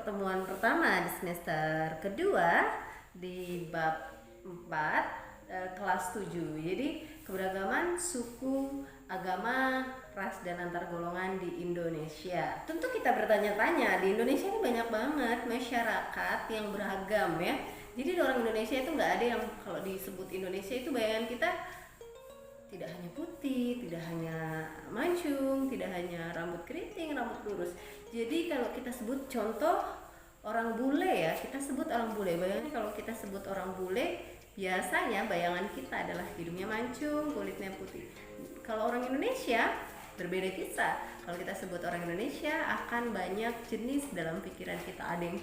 pertemuan pertama di semester kedua di bab 4 kelas 7. Jadi keberagaman suku, agama, ras dan antar golongan di Indonesia. Tentu kita bertanya-tanya, di Indonesia ini banyak banget masyarakat yang beragam ya. Jadi orang Indonesia itu nggak ada yang kalau disebut Indonesia itu bayangan kita tidak hanya putih, tidak hanya mancung, tidak hanya rambut keriting, rambut lurus. Jadi kalau kita sebut contoh orang bule ya, kita sebut orang bule. Bayangin kalau kita sebut orang bule, biasanya bayangan kita adalah hidungnya mancung, kulitnya putih. Kalau orang Indonesia berbeda kisah. Kalau kita sebut orang Indonesia akan banyak jenis dalam pikiran kita. Ada yang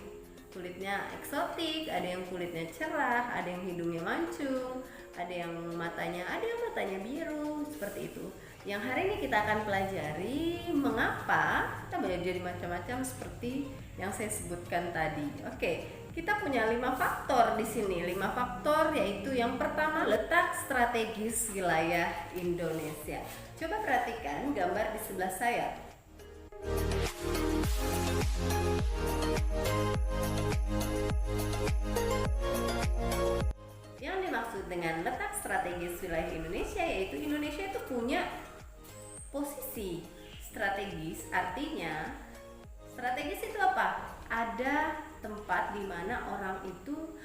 kulitnya eksotik, ada yang kulitnya cerah, ada yang hidungnya mancung, ada yang matanya biru, seperti itu. Yang hari ini kita akan pelajari mengapa kita belajar macam-macam seperti yang saya sebutkan tadi. Oke, kita punya 5 faktor di sini. 5 faktor yaitu yang pertama letak strategis wilayah Indonesia. Coba perhatikan gambar di sebelah saya. Yang dimaksud dengan letak strategis wilayah Indonesia yaitu Indonesia itu punya posisi strategis. Artinya strategis itu apa? Ada tempat di mana orang itu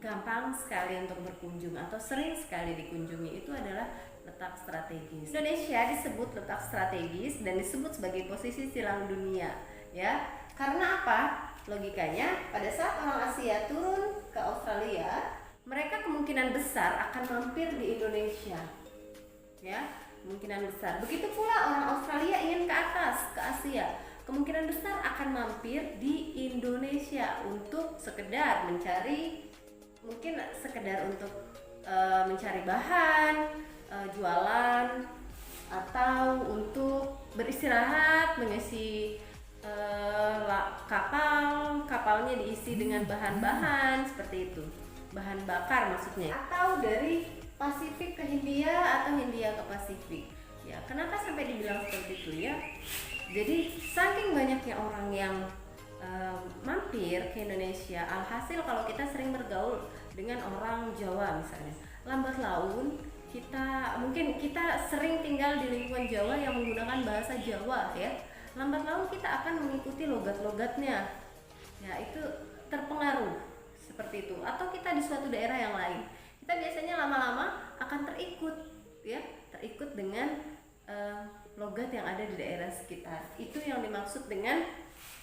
gampang sekali untuk berkunjung atau sering sekali dikunjungi. Itu adalah letak strategis. Indonesia disebut letak strategis dan disebut sebagai posisi silang dunia ya. Karena apa? Logikanya pada saat orang Asia turun ke Australia, mereka kemungkinan besar akan mampir di Indonesia ya, kemungkinan besar. Begitu pula orang Australia ingin ke atas ke Asia, kemungkinan besar akan mampir di Indonesia untuk sekedar mencari, mungkin sekedar untuk mencari bahan, jualan, atau untuk beristirahat, mengisi kapalnya diisi dengan bahan-bahan seperti itu, bahan bakar maksudnya, atau dari Pasifik ke Hindia atau Hindia ke Pasifik ya. Kenapa sampai dibilang seperti itu ya? Jadi saking banyaknya orang yang mampir ke Indonesia, alhasil kalau kita sering bergaul dengan orang Jawa misalnya, lambat laun mungkin kita sering tinggal di lingkungan Jawa yang menggunakan bahasa Jawa ya, lambat laun kita akan mengikuti logat-logatnya ya, itu terpengaruh seperti itu. Atau kita di suatu daerah yang lain, kita biasanya lama-lama akan terikut dengan logat yang ada di daerah sekitar. Itu yang dimaksud dengan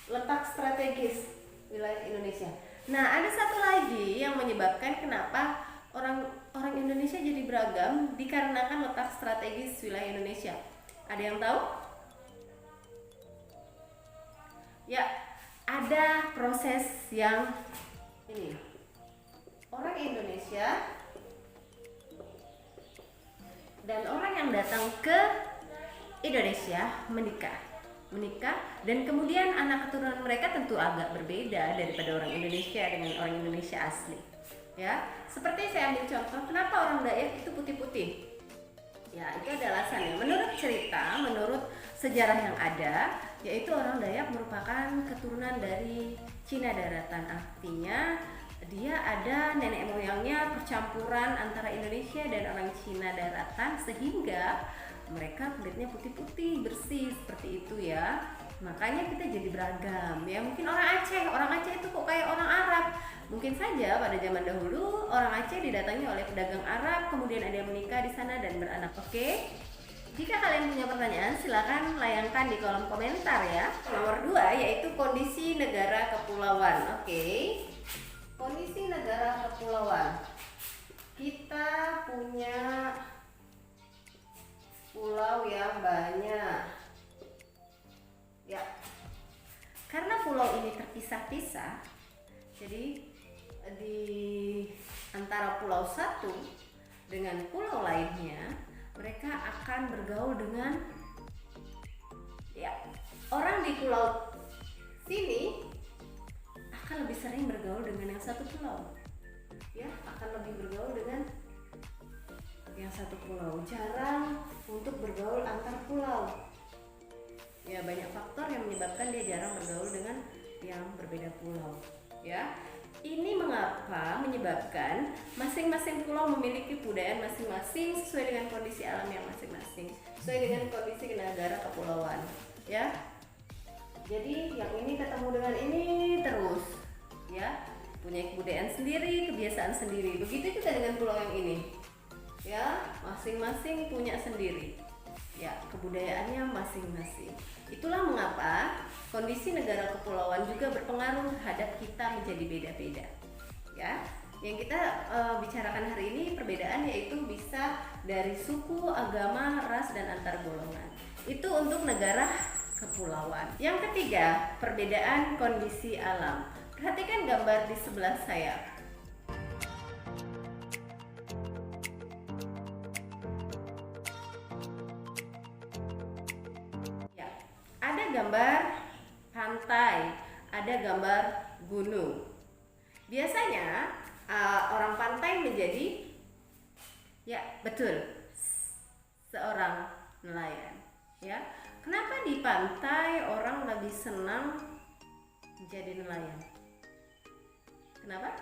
letak strategis wilayah Indonesia. Nah, ada satu lagi yang menyebabkan kenapa orang Indonesia jadi beragam, dikarenakan letak strategis wilayah Indonesia. Ada yang tahu? Ya, ada proses yang ini. Orang Indonesia dan orang yang datang ke Indonesia menikah dan kemudian anak keturunan mereka tentu agak berbeda daripada orang Indonesia dengan orang Indonesia asli ya. Seperti saya ambil contoh, kenapa orang Dayak itu putih-putih ya, itu ada alasannya. Menurut cerita, menurut sejarah yang ada, yaitu orang Dayak merupakan keturunan dari Cina daratan. Artinya dia ada nenek moyangnya percampuran antara Indonesia dan orang Cina daratan, sehingga mereka kulitnya putih-putih, bersih seperti itu ya. Makanya kita jadi beragam ya. Mungkin orang Aceh itu kok kayak orang Arab. Mungkin saja pada zaman dahulu orang Aceh didatangi oleh pedagang Arab, kemudian ada yang menikah di sana dan beranak. Oke. Jika kalian punya pertanyaan, silakan layangkan di kolom komentar ya. Nomor 2 yaitu kondisi negara kepulauan. Oke. Kondisi negara kepulauan. Kita punya pulau yang banyak ya. Karena pulau ini terpisah-pisah, jadi di antara pulau satu dengan pulau lainnya, mereka akan bergaul dengan ya, orang di pulau sini akan lebih sering bergaul dengan yang satu pulau ya, akan lebih bergaul dengan yang satu pulau, jarang untuk bergaul antar pulau ya. Banyak faktor yang menyebabkan dia jarang bergaul dengan yang berbeda pulau, ya. Ini menyebabkan masing-masing pulau memiliki budaya masing-masing sesuai dengan kondisi alam yang masing-masing, sesuai dengan kondisi negara kepulauan, ya. Jadi yang ini ketemu dengan ini terus, ya, punya kebudayaan sendiri, kebiasaan sendiri. Begitu juga dengan pulau yang ini, ya, masing-masing punya sendiri, ya, kebudayaannya masing-masing. Itulah mengapa kondisi negara kepulauan juga berpengaruh terhadap kita menjadi beda-beda, ya. Yang kita bicarakan hari ini perbedaan yaitu bisa dari suku, agama, ras, dan antar golongan. Itu untuk negara kepulauan. Yang ketiga, perbedaan kondisi alam. Perhatikan gambar di sebelah saya. Ada gambar pantai, ada gambar gunung. Biasanya orang pantai menjadi, ya betul, seorang nelayan. Ya, kenapa di pantai orang lebih senang menjadi nelayan? Kenapa?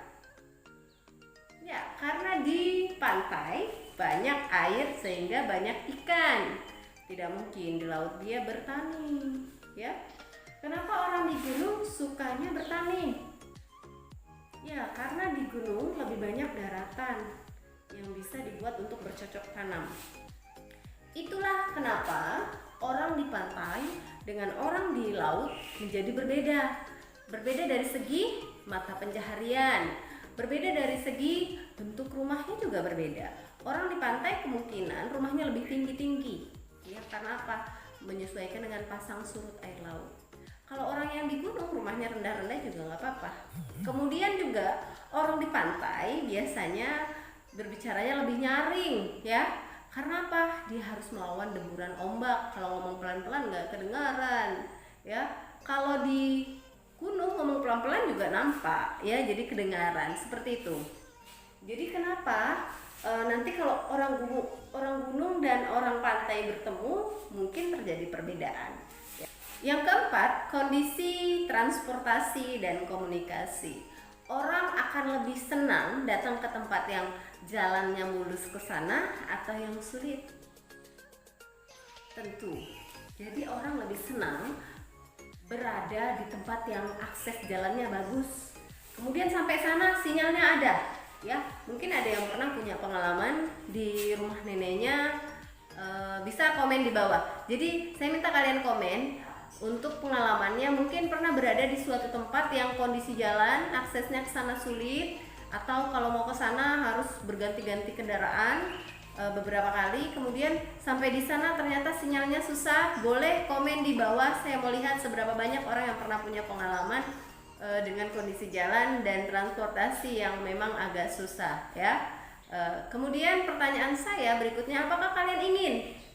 Ya, karena di pantai banyak air sehingga banyak ikan. Tidak mungkin di laut dia bertani, ya. Kenapa orang di gunung sukanya bertani? Ya, karena di gunung lebih banyak daratan yang bisa dibuat untuk bercocok tanam. Itulah kenapa orang di pantai dengan orang di laut menjadi berbeda. Berbeda dari segi mata pencaharian, berbeda dari segi bentuk rumahnya juga berbeda. Orang di pantai kemungkinan rumahnya lebih tinggi-tinggi, ya, karena apa? Menyesuaikan dengan pasang surut air laut. Kalau orang yang di gunung rumahnya rendah-rendah juga nggak apa-apa. Kemudian juga orang di pantai biasanya berbicaranya lebih nyaring, ya. Karena apa? Dia harus melawan deburan ombak. Kalau ngomong pelan-pelan nggak kedengaran, ya. Kalau di gunung ngomong pelan-pelan juga nampak, ya. Jadi kedengaran seperti itu. Jadi kenapa nanti kalau orang gunung dan orang pantai bertemu mungkin terjadi perbedaan. Yang keempat, kondisi transportasi dan komunikasi. Orang akan lebih senang datang ke tempat yang jalannya mulus ke sana atau yang sulit? Tentu. Jadi orang lebih senang berada di tempat yang akses jalannya bagus. Kemudian sampai sana sinyalnya ada, ya. Mungkin ada yang pernah punya pengalaman di rumah neneknya, bisa komen di bawah. Jadi saya minta kalian komen untuk pengalamannya, mungkin pernah berada di suatu tempat yang kondisi jalan aksesnya ke sana sulit, atau kalau mau ke sana harus berganti-ganti kendaraan beberapa kali, kemudian sampai di sana ternyata sinyalnya susah. Boleh komen di bawah, saya mau lihat seberapa banyak orang yang pernah punya pengalaman dengan kondisi jalan dan transportasi yang memang agak susah, ya. Kemudian pertanyaan saya berikutnya, apakah kalian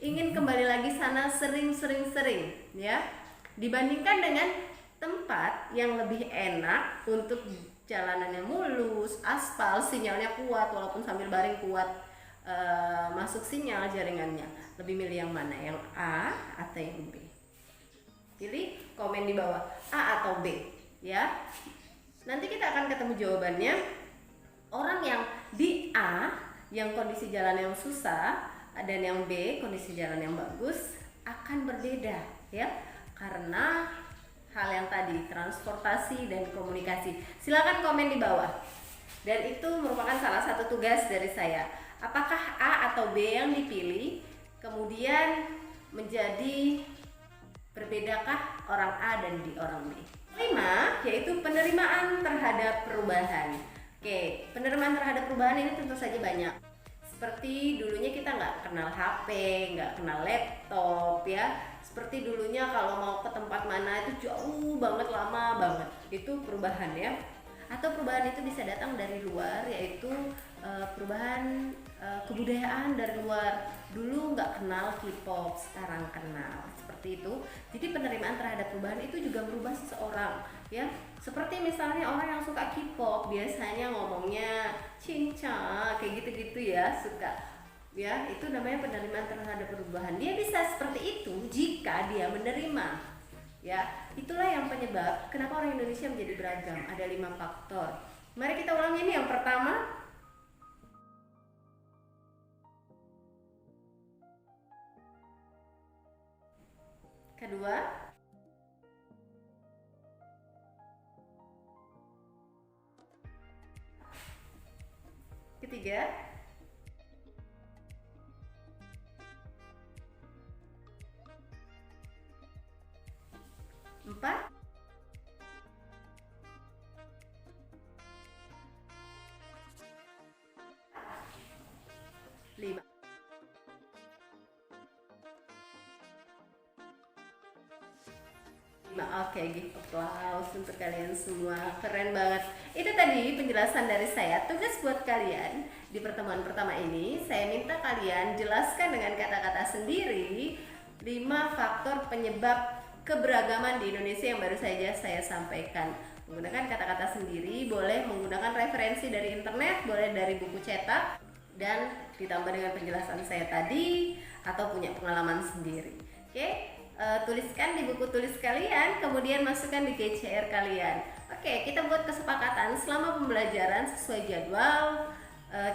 ingin kembali lagi sana sering, ya, dibandingkan dengan tempat yang lebih enak untuk jalanannya mulus, aspal, sinyalnya kuat walaupun sambil baring kuat masuk sinyal jaringannya. Lebih milih yang mana? Yang A atau yang B? Pilih, komen di bawah A atau B, ya. Nanti kita akan ketemu jawabannya. Orang yang di A yang kondisi jalan yang susah dan yang B kondisi jalan yang bagus akan berbeda, ya, karena hal yang tadi, transportasi dan komunikasi. Silakan komen di bawah. Dan itu merupakan salah satu tugas dari saya. Apakah A atau B yang dipilih kemudian menjadi berbedakah orang A dan di orang B? Kelima, yaitu penerimaan terhadap perubahan. Oke, penerimaan terhadap perubahan ini tentu saja banyak. Seperti dulunya kita nggak kenal HP, nggak kenal laptop, ya. Seperti dulunya kalau mau ke tempat mana itu jauh banget, lama banget. Itu perubahan, ya. Atau perubahan itu bisa datang dari luar, yaitu perubahan kebudayaan dari luar. Dulu nggak kenal K-pop, sekarang kenal, seperti itu. Jadi penerimaan terhadap perubahan itu juga merubah seseorang, ya. Seperti misalnya orang yang suka K-pop biasanya ngomongnya cinca, kayak gitu-gitu, ya, suka, ya. Itu namanya penerimaan terhadap perubahan. Dia bisa seperti itu jika dia menerima, Ya, itulah yang penyebab kenapa orang Indonesia menjadi beragam. Ada 5 faktor. Mari kita ulangi ini. Yang pertama, kedua, ketiga, empat, lima. Oke, give applause untuk kalian semua. Keren banget. Itu tadi penjelasan dari saya. Tugas buat kalian di pertemuan pertama ini, saya minta kalian jelaskan dengan kata-kata sendiri 5 faktor penyebab keberagaman di Indonesia yang baru saja saya sampaikan. Menggunakan kata-kata sendiri, boleh menggunakan referensi dari internet, boleh dari buku cetak, dan ditambah dengan penjelasan saya tadi, atau punya pengalaman sendiri. Oke? Tuliskan di buku tulis kalian, kemudian masukkan di GCR kalian. Oke, kita buat kesepakatan selama pembelajaran sesuai jadwal.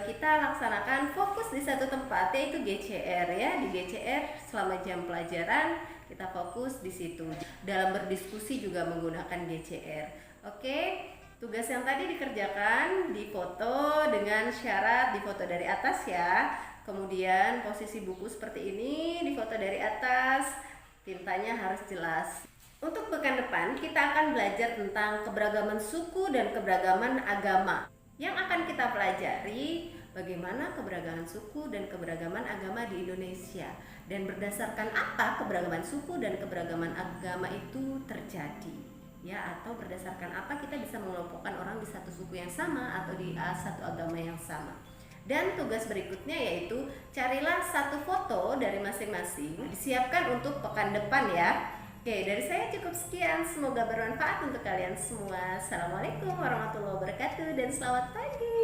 Kita laksanakan fokus di satu tempat, yaitu GCR ya. Di GCR selama jam pelajaran kita fokus di situ. Dalam berdiskusi juga menggunakan GCR. Oke, tugas yang tadi dikerjakan difoto dengan syarat difoto dari atas ya. Kemudian posisi buku seperti ini, difoto dari atas. Tintanya harus jelas. Untuk pekan depan kita akan belajar tentang keberagaman suku dan keberagaman agama. Yang akan kita pelajari bagaimana keberagaman suku dan keberagaman agama di Indonesia, dan berdasarkan apa keberagaman suku dan keberagaman agama itu terjadi, ya, atau berdasarkan apa kita bisa mengelompokkan orang di satu suku yang sama atau di satu agama yang sama. Dan tugas berikutnya yaitu carilah satu foto dari masing-masing, disiapkan untuk pekan depan ya. Oke, dari saya cukup sekian, semoga bermanfaat untuk kalian semua. Assalamualaikum warahmatullahi wabarakatuh dan selamat pagi.